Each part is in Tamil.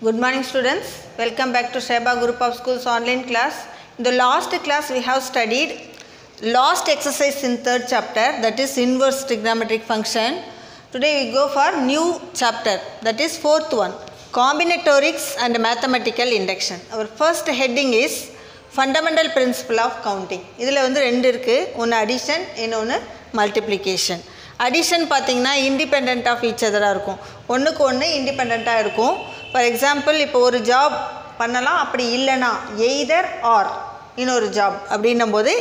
Good morning students, welcome back to Sheba Group of Schools online class. In the last class we have studied last exercise in third chapter, that is inverse trigonometric function. Today we go for new chapter, that is fourth one, combinatorics and mathematical induction. Our first heading is fundamental principle of counting. இதில் வந்து ரெண்டு இருக்குது, ஒன்று addition இன்னொன்று multiplication. Addition பார்த்தீங்கன்னா independent of each other இருக்கும், ஒன்றுக்கு ஒன்று இண்டிபெண்ட்டாக இருக்கும். ஃபார் எக்ஸாம்பிள் இப்போ ஒரு ஜாப் பண்ணலாம், அப்படி இல்லைனா எய்தர் ஆர் இன்னொரு ஜாப் அப்படின்னும் போது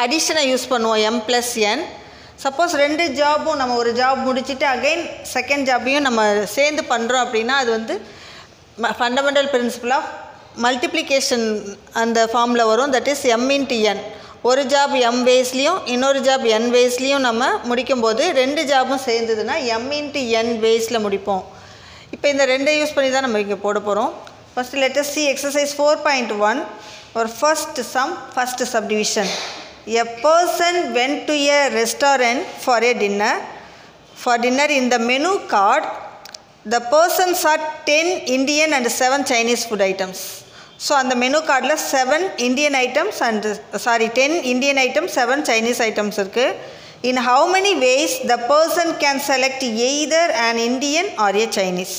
அடிஷனை யூஸ் பண்ணுவோம் m+n. சப்போஸ் ரெண்டு ஜாபும் நம்ம ஒரு ஜாப் முடிச்சுட்டு அகைன் செகண்ட் ஜாப்பையும் நம்ம சேர்ந்து பண்ணுறோம் அப்படின்னா அது வந்து ஃபண்டமெண்டல் பிரின்சிபல் ஆஃப் மல்டிப்ளிகேஷன் அந்த ஃபார்மில் வரும், தட் இஸ் m × n. ஒரு ஜாப் m வேஸ்லேயும் இன்னொரு ஜாப் n வேஸ்லேயும் நம்ம முடிக்கும்போது ரெண்டு ஜாபும் சேர்ந்ததுன்னா m × n வேஸில் முடிப்போம். இப்போ இந்த ரெண்டை யூஸ் பண்ணி தான் நம்ம இங்கே போட போகிறோம். First let us see exercise 4.1. our first sum, first subdivision. A person went to a restaurant for dinner. In the menu card, the person saw 10 Indian and 7 Chinese food items. So அந்த மெனு கார்டில் 7 Indian items and 10 Indian items, 7 Chinese items இருக்குது. In how many ways the person can select either an Indian or a Chinese?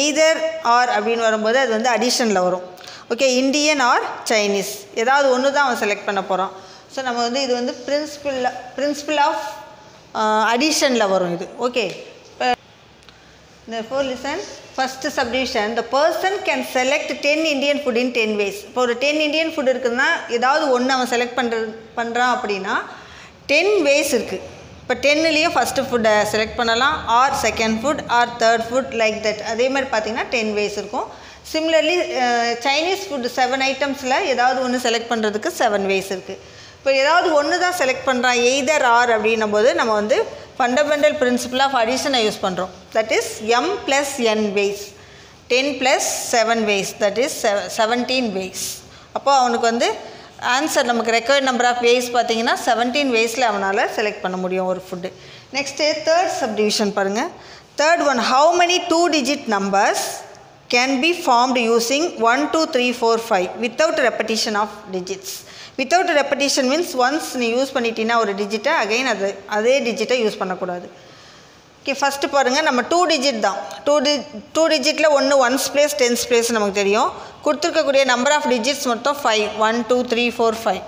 Either or அப்படின்னு வரும்போது அது வந்து அடிஷனில் வரும். ஓகே, இந்தியன் ஆர் சைனீஸ் ஏதாவது ஒன்று தான் அவன் செலக்ட் பண்ண போகிறான். ஸோ நம்ம வந்து இது வந்து பிரின்சிபிள் ஆஃப் அடிஷனில் வரும் இது. Okay, therefore listen, first subdivision, the person can select 10 Indian food in 10 ways. இப்போ ஒரு 10 Indian food இருக்குதுன்னா ஏதாவது ஒன்று அவன் செலக்ட் பண்ணுறான் அப்படின்னா 10 ways இருக்குது. இப்போ 10லேயும் ஃபஸ்ட்டு ஃபுட்டை செலக்ட் பண்ணலாம், or second foot or third foot, like that. அதே மாதிரி பார்த்திங்கன்னா 10 ways இருக்கும். சிமிலர்லி சைனீஸ் ஃபுட் 7 ஐட்டம்ஸில் ஏதாவது ஒன்று செலக்ட் பண்ணுறதுக்கு 7 ways இருக்குது. இப்போ ஏதாவது ஒன்று தான் செலக்ட் பண்ணுறான் எய்தர் ஆர் அப்படின்னும் போது நம்ம வந்து ஃபண்டமெண்டல் பிரின்சிபல் ஆஃப் அடிஷனை யூஸ் பண்ணுறோம், that is m+n ways, 10 + 7 ways, that is 17 ways. அப்போது அவனுக்கு வந்து ஆன்சர் நமக்கு ரெக்வயர்ட் நம்பர் ஆஃப் வேஸ் பார்த்தீங்கன்னா 17 waysல அவனால் செலக்ட் பண்ண முடியும் ஒரு ஃபுட்டு. நெக்ஸ்ட்டு தேர்ட் சப்டிவிஷன் பாருங்கள். Third one, how many 2-digit numbers can be formed using 1 2 3 4 5 without repetition of digits. Without repetition means once நீ யூஸ் பண்ணிட்டீங்கன்னா ஒரு டிஜிட்டை அகைன் அதே டிஜிட்டை யூஸ் பண்ணக்கூடாது. ஓகே, ஃபஸ்ட்டு பாருங்கள், நம்ம 2 digit தான். 2 digitல ஒன்று ஒன்ஸ் பிளேஸ் டென்ஸ் பிளேஸ் நமக்கு தெரியும். கொடுத்துருக்கக்கூடிய நம்பர் ஆஃப் டிஜிட்ஸ் மொத்தம் 5, 1 2 3 4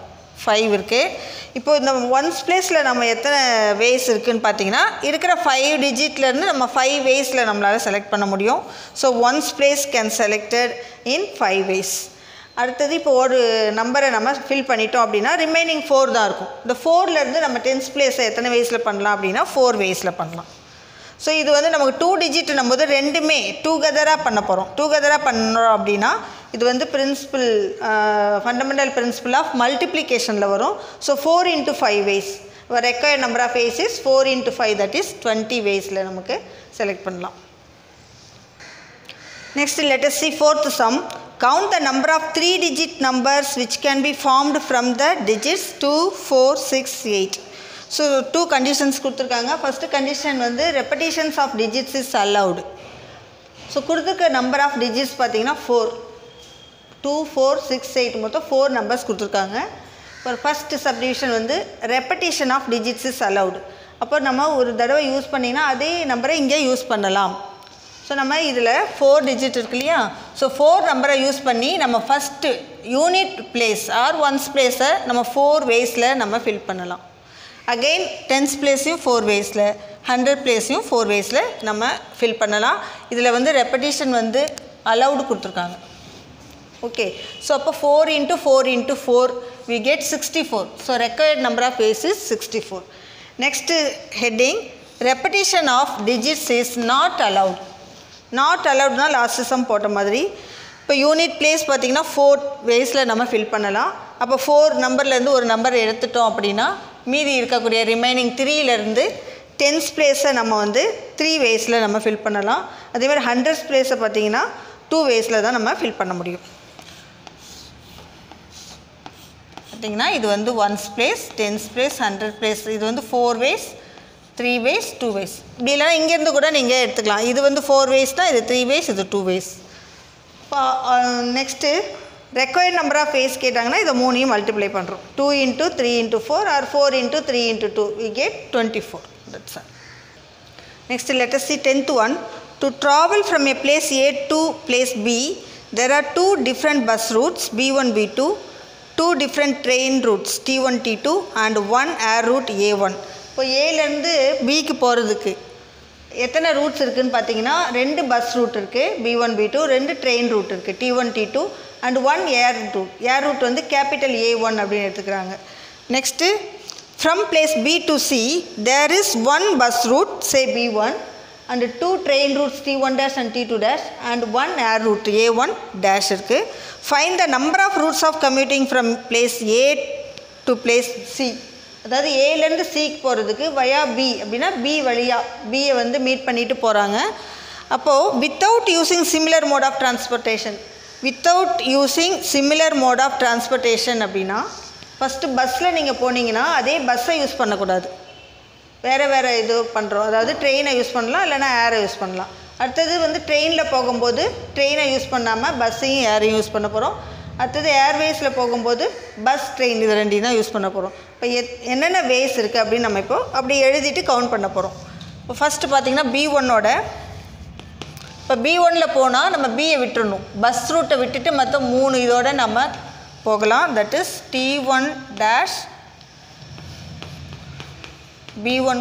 5 இருக்குது. இப்போ இந்த ஒன்ஸ் பிளேஸில் நம்ம எத்தனை வேஸ் இருக்குதுன்னு பார்த்தீங்கன்னா இருக்கிற 5 digitலேருந்து நம்ம 5 waysல நம்மளால் செலக்ட் பண்ண முடியும். So once place can selected in 5 ways. அடுத்தது இப்போ ஒரு நம்பரை நம்ம ஃபில் பண்ணிட்டோம் அப்படின்னா ரிமைனிங் 4 தான் இருக்கும். இந்த 4லேருந்து நம்ம டென்ஸ் பிளேஸை எத்தனை வேஸில் பண்ணலாம் அப்படின்னா 4 waysல பண்ணலாம். ஸோ இது வந்து நமக்கு 2 digitன்னும் போது ரெண்டுமே டூகெதராக பண்ண போகிறோம். டூகெதராக பண்ணுறோம் அப்படின்னா இது வந்து ஃபண்டமெண்டல் பிரின்சிபல் ஆஃப் மல்டிப்ளிகேஷனில் வரும். So 4 × 5 ways. Required number of ways is 4 × 5, that is 20 waysல நமக்கு செலக்ட் பண்ணலாம். Next let us see fourth sum. Count the number of 3-digit numbers which can be formed from the digits 2 4 6 8. So 2 conditions கொடுத்துருக்காங்க. ஃபஸ்ட்டு கண்டிஷன் வந்து repetitions of digits is allowed. So கொடுத்துருக்க நம்பர் ஆஃப் டிஜிட்ஸ் பார்த்தீங்கன்னா 4, 2 4 6 8 மொத்தம் 4 numbers கொடுத்துருக்காங்க. இப்போ ஃபஸ்ட்டு சப்டிவிஷன் வந்து repetition of digits is allowed. அப்போ நம்ம ஒரு தடவை யூஸ் பண்ணிங்கன்னா அதே நம்பரை இங்கே யூஸ் பண்ணலாம். ஸோ நம்ம இதில் 4 digit இருக்கு இல்லையா, ஸோ 4 நம்பரை யூஸ் பண்ணி நம்ம first unit place or ones பிளேஸை நம்ம 4 waysல நம்ம ஃபில் பண்ணலாம். அகெயின் டென்ஸ் பிளேஸையும் 4 waysல, 100 பிளேஸையும் 4 waysல நம்ம ஃபில் பண்ணலாம். இதில் வந்து ரெப்படிஷன் வந்து அலவுடு கொடுத்துருக்காங்க. ஓகே, ஸோ அப்போ 4 × 4 × 4 we get 64. So required number of ways is 64. Next heading, repetition of digits is not allowed. Not அலவுட்னா லாஸ்ட் சம் போட்ட மாதிரி. இப்போ யூனிட் பிளேஸ் பார்த்திங்கன்னா 4 waysல நம்ம ஃபில் பண்ணலாம். அப்போ 4 நம்பர்லேருந்து ஒரு நம்பர் எடுத்துட்டோம் அப்படின்னா மீதி இருக்கக்கூடிய ரிமைனிங் 3லேருந்து டென்ஸ் பிளேஸை நம்ம வந்து 3 waysல நம்ம ஃபில் பண்ணலாம். அதேமாதிரி 100 பிளேஸை பார்த்திங்கன்னா 2 waysல தான் நம்ம ஃபில் பண்ண முடியும். பார்த்திங்கன்னா இது வந்து once place, tense place, 100 place, இது வந்து 4 ways, 3 ways, 2 ways. இப்படி இல்லைனா இங்கேருந்து கூட நீங்கள் எடுத்துக்கலாம். இது வந்து 4 ways தான், இது 3 ways, இது 2 ways. Next required number of ways கேட்டாங்கன்னா இதை மூணையும் மல்டிப்ளை பண்ணுறோம். 2 into 3 into 4 or 4 into 3 into 2 we get 24. That's all. Next let us see 10th one. To travel from a place A to place B, there are two different bus routes B1 B2, two different train routes T1 T2 and one air route A1. இப்போ ஏலேருந்து பிக்கு போகிறதுக்கு எத்தனை ரூட்ஸ் இருக்குதுன்னு பார்த்தீங்கன்னா 2 பஸ் ரூட் இருக்குது B1 B2, 2 ட்ரெயின் ரூட் இருக்குது T1 T2 and 1 air route. Air route வந்து capital A1 அப்படின்னு எடுத்துக்கிறாங்க. Next from place B to C there is one bus route say B1 and 2 train routes T1 dash and T2 dash and 1 air route A1 dash இருக்குது. Find the number of routes of commuting from place A to place C. அதாவது ஏலேருந்து சிக்கு போகிறதுக்கு வயா பி அப்படின்னா பி வழியாக பியை வந்து மீட் பண்ணிட்டு போகிறாங்க. அப்போது without using similar mode of transportation அப்படின்னா ஃபஸ்ட்டு பஸ்ஸில் நீங்கள் போனீங்கன்னா அதே பஸ்ஸை யூஸ் பண்ணக்கூடாது, வேறு இது பண்ணுறோம். அதாவது ட்ரெயினை யூஸ் பண்ணலாம், இல்லைனா ஏரை யூஸ் பண்ணலாம். அடுத்தது வந்து ட்ரெயினில் போகும்போது ட்ரெயினை யூஸ் பண்ணாமல் பஸ்ஸையும் ஏரையும் யூஸ் பண்ண போகிறோம். அடுத்தது ஏர்வேஸில் போகும்போது பஸ் ட்ரெயின் இது ரெண்டையும் தான் யூஸ் பண்ண போகிறோம். இப்போ என்னென்ன வேஸ் இருக்குது அப்படின்னு நம்ம இப்போ அப்படி எழுதிட்டு கவுண்ட் பண்ண போகிறோம். இப்போ ஃபஸ்ட்டு பார்த்திங்கன்னா B1ஓட இப்போ B1ல் போனால் நம்ம பியை விட்டுறணும், பஸ் ரூட்டை விட்டுட்டு மற்ற 3 இதோட நம்ம போகலாம். That is T1 dash B1,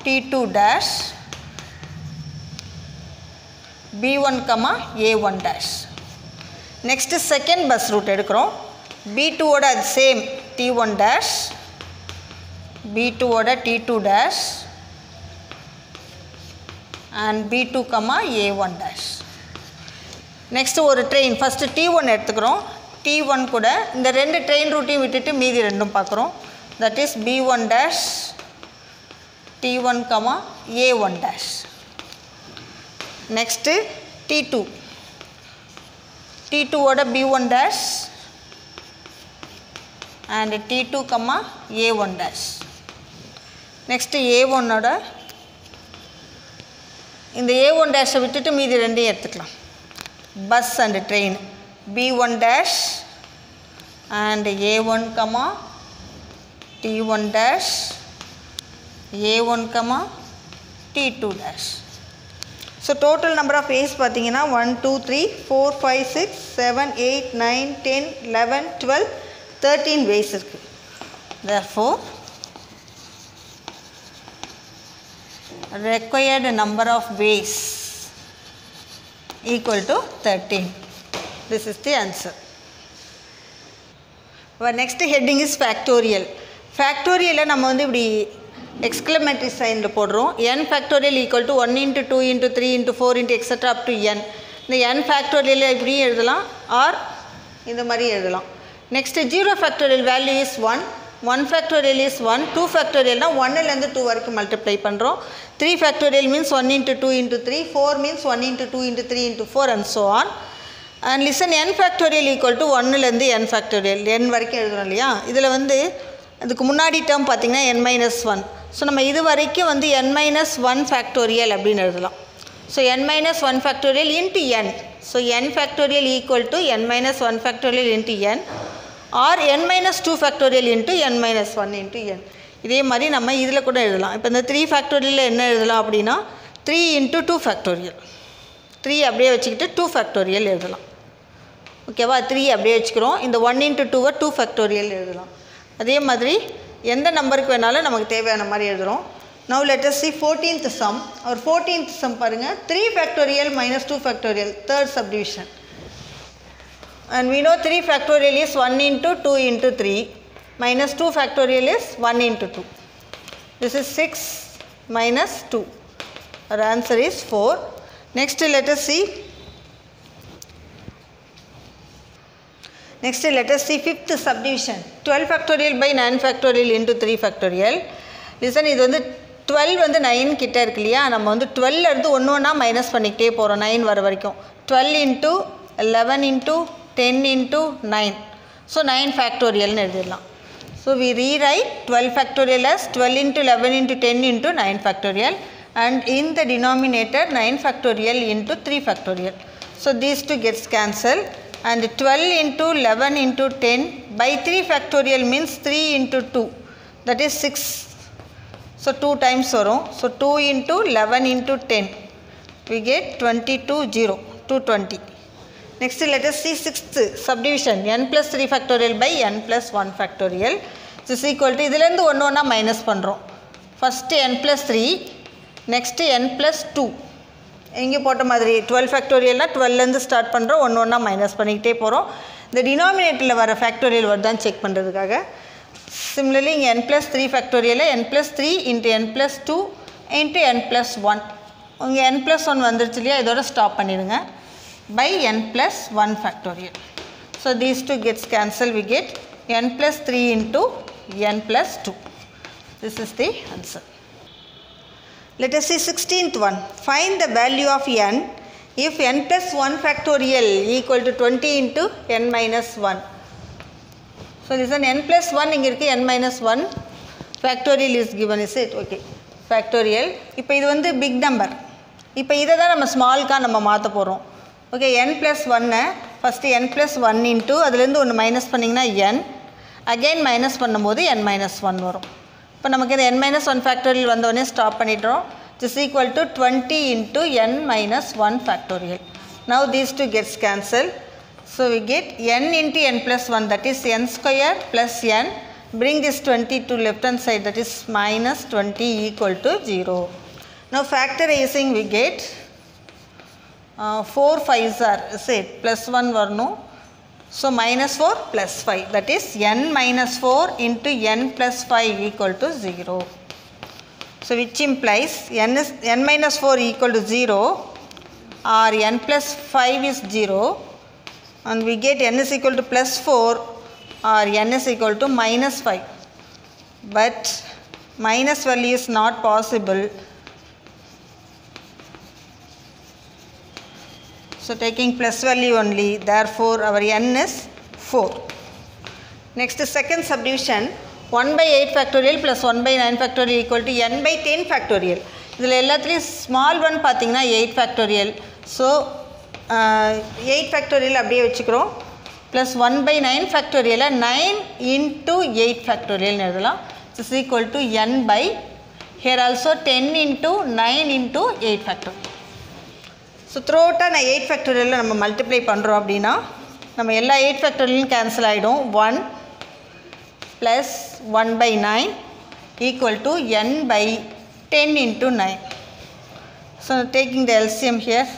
T2 dash B1, A1 dash. Next second bus route எடுக்கிறோம். B2ஓட அது same T1 dash B2ஓட T2 dash and B2, A1 dash. Next ஒரு ட்ரெயின் ஃபஸ்ட்டு T1 எடுத்துக்கிறோம். T1 கூட இந்த 2 ட்ரெயின் ரூட்டையும் விட்டுட்டு மீதி ரெண்டும் பார்க்குறோம். That is B1 dash T1, A1 dash. Next T2 T2ஓட B1 dash and T2, A1 dash. Next A1ஓட இந்த A1 dash விட்டுட்டு மீதி ரெண்டையும் எடுத்துக்கலாம். Bus and train B1 dash and A1, T1 dash A1, T2 dash. So total number of ways பார்த்தீங்கன்னா 1 2 3 4 5 6 7 8 9 10 11 12 13 ways இருக்குது. Therefore required number of ways equal to 13. This is the answer. Our next heading is factorial. Factorial நம்ம வந்து இப்படி exclamatory sign போடுறோம். n factorial equal to 1 into 2 into 3 into 4 into etc. up to n. இந்த n factorial இப்படி எழுதலாம் or இந்த மாதிரி எழுதலாம். Next 0 factorial value is 1, 1 factorial is 1, 2 factorial னா 1லேருந்து 2 வரைக்கும் மல்டிப்ளை பண்ணுறோம். 3 factorial means 1 into 2 into 3, 4 means 1 into 2 into 3 into 4 and so on. And listen, n factorial equal to 1லேருந்து n factorial, n வரைக்கும் எழுதுறோம் இல்லையா? இதில் வந்து அதுக்கு முன்னாடி டேர்ம் பார்த்திங்கன்னா n minus 1. ஸோ நம்ம இது வரைக்கும் வந்து n minus 1 factorial அப்படின்னு எழுதலாம். So n minus 1 factorial into n. So n factorial equal to n minus 1 factorial into n or n minus 2 factorial into n minus 1 into n. இதே மாதிரி நம்ம இதில் கூட எழுதலாம். இப்போ இந்த 3 factorial என்ன எழுதலாம் அப்படின்னா 3 into 2 factorial. 3 அப்படியே வச்சுக்கிட்டு 2 factorial எழுதலாம். ஓகேவா? 3 அப்படியே வச்சுக்கிறோம். இந்த 1 into 2 2 factorial எழுதலாம். அதே மாதிரி எந்த நம்பருக்கு வேணாலும் நமக்கு தேவையான மாதிரி எழுதுகிறோம். Now let us see 14th sum. Our 14th sum பாருங்கள், 3 factorial minus 2 factorial, third subdivision. And we know 3 factorial is 1 into 2 into 3 minus 2 factorial is 1 into 2. This is 6 minus 2. Our answer is 4. Next let us see. Next let us see 5th subdivision. 12 factorial by 9 factorial into 3 factorial. Listen, இது வந்து 12 வந்து 9 கிட்ட இருக்கு இல்லையா? நம்ம வந்து 12 இருந்து ஒன்று ஒன்றா மைனஸ் பண்ணிக்கிட்டே போகிறோம் 9 வர வரைக்கும். 12 into 11 into 10 into 9. So 9 factorialனு எழுதிடலாம். So we rewrite 12 factorial as 12 into 11 into 10 into 9 factorial and in the denominator 9 factorial into 3 factorial. So these two gets cancelled, and 12 into 11 into 10 by 3 factorial means 3 into 2, that is 6. So 2 times varum. So 2 into 11 into 10, we get 220. Next let us see sixth subdivision, n plus 3 factorial by n plus 1 factorial. This is equal to இதிலிருந்து ஒன்று ஒன்றா மைனஸ் பண்ணுறோம். First n plus 3, next n plus 2. இங்கே போட்ட மாதிரி 12 ஃபேக்டோரியல்னா 12லேருந்து ஸ்டார்ட் பண்ணுறோம், ஒன்று ஒன்றா மைனஸ் பண்ணிக்கிட்டே போகிறோம். இந்த டினாமினேட்டரில் வர ஃபேக்டோரியல் வருதான்னு செக் பண்ணுறதுக்காக. சிமிலர்லி இங்கே n plus 3 ஃபேக்டோரியலில் n plus 3 into n plus 2 into n plus 1. இங்கே n plus 1 வந்துருச்சு இல்லையா, இதோட ஸ்டாப் பண்ணிடுங்க. By n plus 1 factorial. So these two gets cancelled, we get n plus 3 into n plus 2. This is the answer. Let us see 16th one. Find the value of n if n plus 1 factorial equal to 20 into n minus 1. So this is an n plus 1 இங்க இருக்கு, n minus 1 factorial is given, is it? Okay. Factorial. இப்போ இது வந்து big number. இப்போ இதை தான் நம்ம ஸ்மால்க்கா நம்ம மாற்ற போகிறோம். Okay, n plus 1 first n plus 1 into அதுலேருந்து ஒன்று மைனஸ் பண்ணிங்கன்னா n, அகெயின் மைனஸ் பண்ணும்போது n minus 1 வரும். இப்போ நமக்கு இந்த n minus 1 ஃபேக்டோரியல் வந்தோடனே ஸ்டாப் பண்ணிட்டோம். This is equal to 20 into n minus 1 factorial. Now these two gets cancelled. So we get n into n plus 1, that is n square plus n. Bring this 20 to left hand side, that is minus 20 equal to 0. Now factorizing we get 4 5s are, say plus 1 varno. So minus 4 plus 5, that is n minus 4 into n plus 5 equal to 0. So which implies n minus 4 equal to 0 or n plus 5 is 0, and we get n is equal to plus 4 or n is equal to minus 5. But minus value is not possible. So taking plus value only, therefore our n is 4. Next second subdivision, 1 by 8 factorial plus 1 by 9 factorial equal to n by 10 factorial. இதில் எல்லாத்துலேயும் small one பார்த்தீங்கன்னா 8 factorial. So 8 factorial அப்படியே வச்சுக்கிறோம். Plus 1 by 9 factorial 9 into 8 factorial எழுதலாம். This is equal to n by, here also 10 into 9 into 8 factorial. So த்ரூஅவுட்டாக நான் 8 ஃபேக்டோரியலில் நம்ம மல்டிப்ளை பண்ணுறோம் அப்படின்னா நம்ம எல்லா 8 ஃபேக்டோரியலும் கேன்சல் ஆகிடும். 1 plus 1 by 9 equal to n by 10 into 9. So taking the LCM here,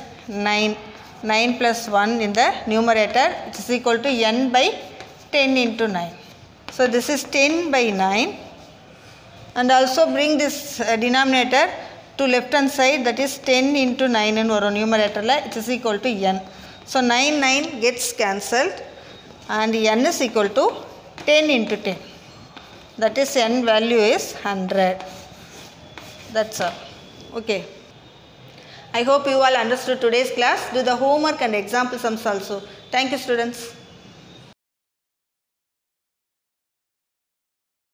9 plus 1 in the numerator, which is equal to n by 10 into 9. So this is 10 by 9, and also bring this denominator to left hand side, that is 10 into 9 in our numerator, it is equal to n. So 9 gets cancelled and n is equal to 10 into 10, that is n value is 100. That's all. Okay. I hope you all understood today's class. Do the homework and example sums also. Thank you, students.